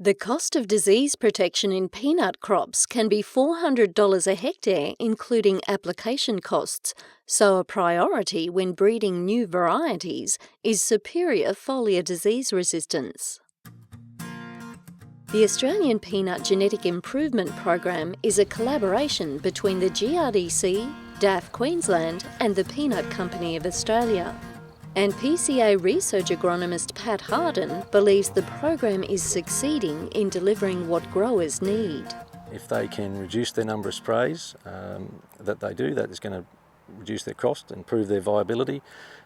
The cost of disease protection in peanut crops can be $400 a hectare, including application costs, so a priority when breeding new varieties is superior foliar disease resistance. The Australian Peanut Genetic Improvement Program is a collaboration between the GRDC, DAFF Queensland and the Peanut Company of Australia. And PCA research agronomist Pat Harden believes the program is succeeding in delivering what growers need. If they can reduce their number of sprays that they do, that is going to reduce their cost, improve their viability,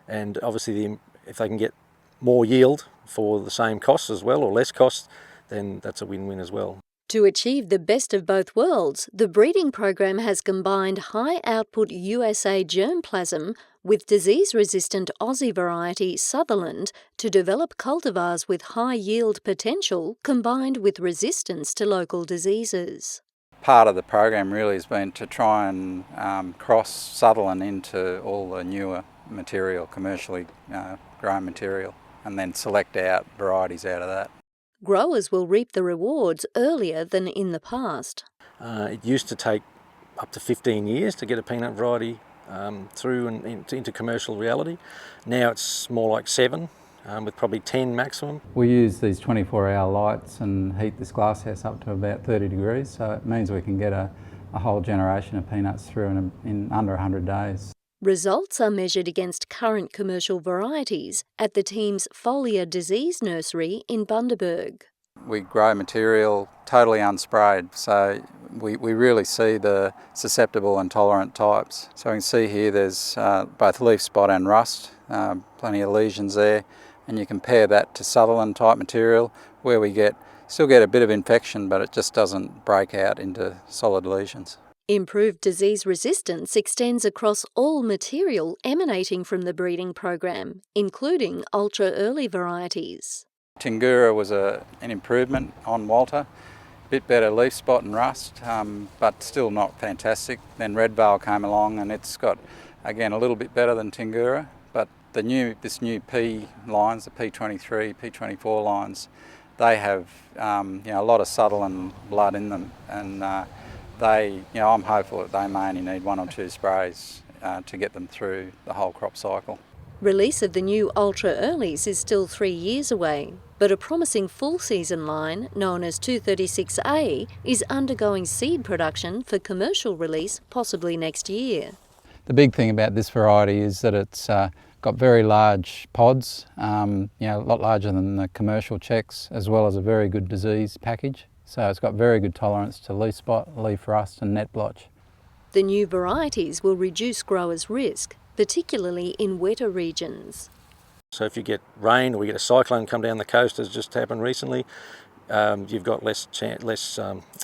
and obviously if they can get more yield for the same costs as well, or less costs, then that's a win-win as well. To achieve the best of both worlds, the breeding program has combined high-output USA germplasm with disease-resistant Aussie variety Sutherland to develop cultivars with high yield potential combined with resistance to local diseases. Part of the program really has been to try and cross Sutherland into all the newer material, commercially grown material, and then select out varieties out of that. Growers will reap the rewards earlier than in the past. It used to take up to 15 years to get a peanut variety through and into commercial reality. Now it's more like 7, with probably 10 maximum. We use these 24-hour lights and heat this glasshouse up to about 30 degrees, so it means we can get a whole generation of peanuts through in under 100 days. Results are measured against current commercial varieties at the team's foliar disease nursery in Bundaberg. We grow material totally unsprayed, so we really see the susceptible and tolerant types. So we can see here there's both leaf spot and rust, plenty of lesions there, and you compare that to Sutherland type material where we still get a bit of infection, but it just doesn't break out into solid lesions. Improved disease resistance extends across all material emanating from the breeding program, including ultra-early varieties. Tingura was an improvement on Walter, a bit better leaf spot and rust, but still not fantastic. Then Red Veil came along and it's got, again, a little bit better than Tingura, but this new P lines, the P23, P24 lines, they have a lot of Sutherland blood in them, and I'm hopeful that they may only need 1 or 2 sprays to get them through the whole crop cycle. Release of the new ultra-earlies is still 3 years away, but a promising full-season line, known as 236A, is undergoing seed production for commercial release possibly next year. The big thing about this variety is that it's got very large pods, a lot larger than the commercial checks, as well as a very good disease package. So it's got very good tolerance to leaf spot, leaf rust and net blotch. The new varieties will reduce growers' risk, particularly in wetter regions. So if you get rain or we get a cyclone come down the coast, as just happened recently, you've got less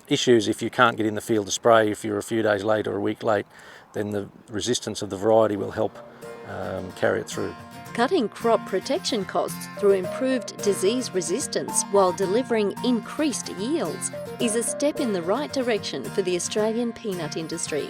issues if you can't get in the field to spray. If you're a few days late or a week late, then the resistance of the variety will help carry it through. Cutting crop protection costs through improved disease resistance while delivering increased yields is a step in the right direction for the Australian peanut industry.